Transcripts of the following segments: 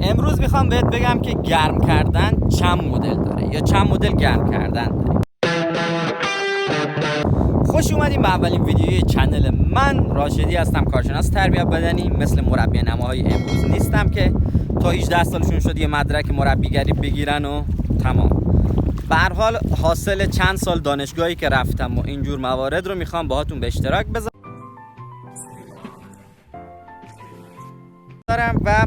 امروز میخوام بهت بگم که گرم کردن چند مدل داره یا چند مدل گرم کردن داره. خوش اومدیم به اولین ویدیوی چنل من. راشدی هستم، کارشناس تربیت بدنی. مثل مربی نماهای امروز نیستم که تا 18 سالشون شد یه مدرک مربیگری بگیرن و تمام. به هر حال حاصل چند سال دانشگاهی که رفتم و اینجور موارد رو میخوام باهاتون به اشتراک بذارم و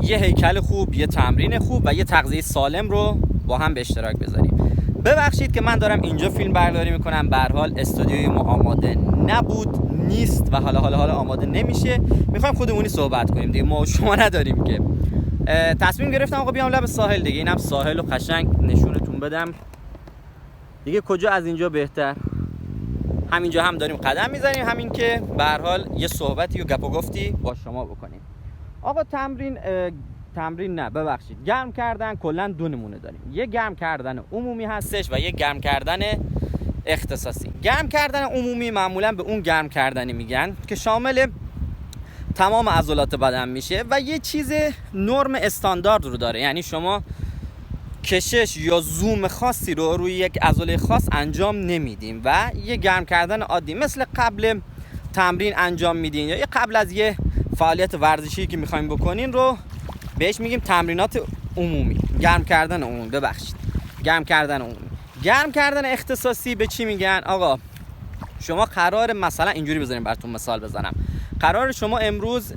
یه هیکل خوب، یه تمرین خوب و یه تغذیه سالم رو با هم به اشتراک بذاریم. ببخشید که من دارم اینجا فیلم برداری میکنم. به هر حال استودیوی ما آماده نبود، نیست و حالا آماده نمیشه. میخوایم خودمونی صحبت کنیم دیگه، ما شما نداریم که. تصمیم گرفتم آقا بیام لب ساحل دیگه. اینم ساحل رو قشنگ نشونتون بدم دیگه. کجا از اینجا بهتر؟ همینجا هم داریم قدم میزنیم، همین که به هر حال یه صحبتی و گپ و گفتی با شما بکنیم. آقا تمرین نه، ببخشید، گرم کردن کلا دو نمونه داریم. یه گرم کردن عمومی هستش و یه گرم کردن اختصاصی. گرم کردن عمومی معمولا به اون گرم کردنی میگن که شامل تمام عضلات بدن میشه و یه چیز نرم استاندارد رو داره. یعنی شما کشش یا زوم خاصی رو روی یک عضله خاص انجام نمیدیم و یه گرم کردن عادی مثل قبل تمرین انجام میدین یا قبل از یه فعالیت ورزشی که میخوایم بکنین رو بهش میگیم تمرینات عمومی. گرم کردن عمومی، ببخشید، گرم کردن عمومی. گرم کردن اختصاصی به چی میگن؟ آقا شما قرار مثلا اینجوری بذاریم براتون مثال بزنم. قرار شما امروز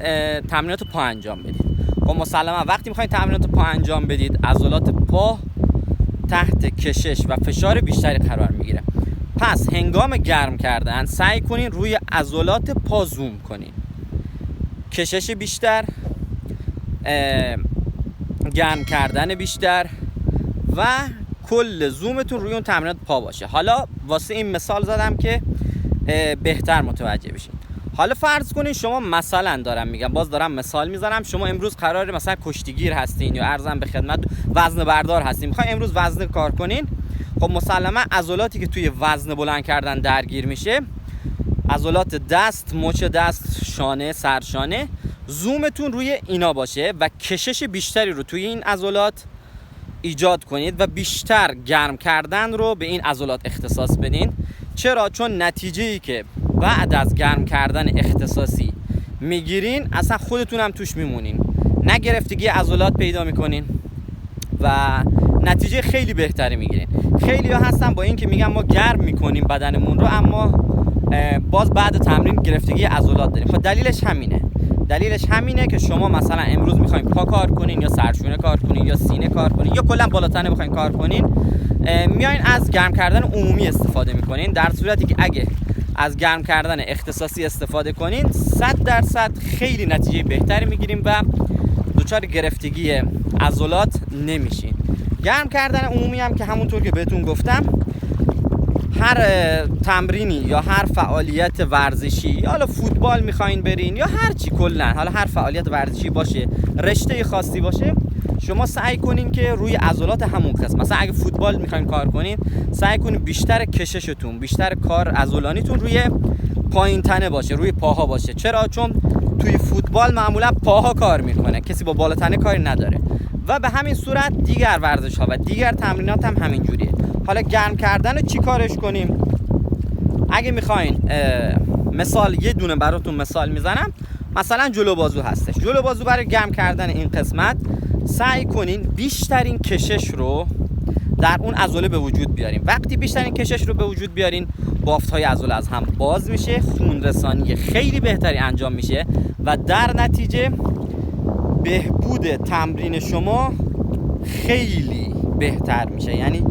تمرینات پا انجام بدید. خب مسلما وقتی میخواین تمرینات پا انجام بدید عضلات پا تحت کشش و فشار بیشتری قرار میگیره. پس هنگام گرم کردن سعی کنین روی عضلات پا زوم کنین. کشش بیشتر، گرم کردن بیشتر و کل زومتون روی اون تمرینات پا باشه. حالا واسه این مثال زدم که بهتر متوجه بشین. حالا فرض کنین شما مثلا دارم مثال میزنم، شما امروز قراره مثلا کشتیگیر هستین یا عرضم به خدمت وزنه بردار هستین، میخواین امروز وزنه کار کنین. خب مسلما عضلاتی که توی وزنه بلند کردن درگیر میشه، عضلات دست، مچ دست، شانه، سرشانه، زومتون روی اینا باشه و کشش بیشتری رو توی این عضلات ایجاد کنید و بیشتر گرم کردن رو به این عضلات اختصاص بدین. چرا؟ چون نتیجه‌ای که بعد از گرم کردن اختصاصی میگیرین اصلا خودتون هم توش میمونین، نه گرفتگی عضلات پیدا میکنین و نتیجه خیلی بهتری میگیرین. خیلی ها هستن با این که میگن ما گرم میکنیم بدنمون رو اما باز بعد تمرین گرفتگی عضلات داریم. خب دلیلش همینه که شما مثلا امروز میخواین پا کار کنین یا سرشونه کار کنین یا سینه کار کنین یا کلا بالاتنه بخواین کار کنین، میایین از گرم کردن عمومی استفاده میکنین، در صورتی که اگه از گرم کردن اختصاصی استفاده کنین 100% خیلی نتیجه بهتری میگیریم و دچار گرفتگی عضلات نمیشین. گرم کردن عمومی هم که همونطور که بهتون گفتم، هر تمرینی یا هر فعالیت ورزشی یا حالا فوتبال میخواین برین یا هر چی، کلا حالا هر فعالیت ورزشی باشه، رشته خاصی باشه، شما سعی کنین که روی عضلات همون قسم، مثلا اگه فوتبال میخواین کار کنین سعی کنین بیشتر کششتون، بیشتر کار عضلانیتون روی پایین تنه باشه، روی پاها باشه. چرا؟ چون توی فوتبال معمولا پاها کار میکنه، کسی با بالاتنه کاری نداره و به همین صورت دیگر ورزش ها و دیگر تمرینات هم همین جوریه. حالا گرم کردن رو چی کارش کنیم؟ اگه میخواین مثال یه دونه براتون مثال میزنم، مثلا جلو بازو هستش. جلو بازو برای گرم کردن این قسمت سعی کنین بیشترین کشش رو در اون عضله به وجود بیارین. وقتی بیشترین کشش رو به وجود بیارین بافت های عضله از هم باز میشه، خون رسانی خیلی بهتری انجام میشه و در نتیجه بهبود تمرین شما خیلی بهتر میشه. یعنی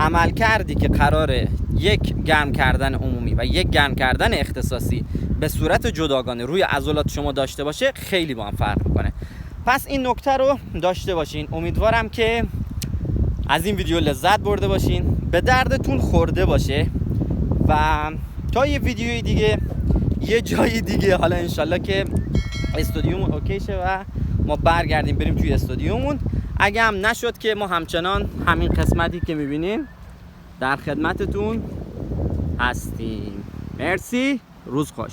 عمل کردی که قراره یک گرم کردن عمومی و یک گرم کردن اختصاصی به صورت جداگانه روی عضلات شما داشته باشه خیلی با هم فرق میکنه. پس این نکته رو داشته باشین. امیدوارم که از این ویدیو لذت برده باشین، به دردتون خورده باشه و تا یه ویدیوی دیگه یه جای دیگه، حالا انشالله که استودیومون اوکی شه و ما برگردیم بریم توی استودیومون. اگه هم نشد که ما همچنان همین قسمتی که میبینین در خدمتتون هستیم. مرسی، روز خوش.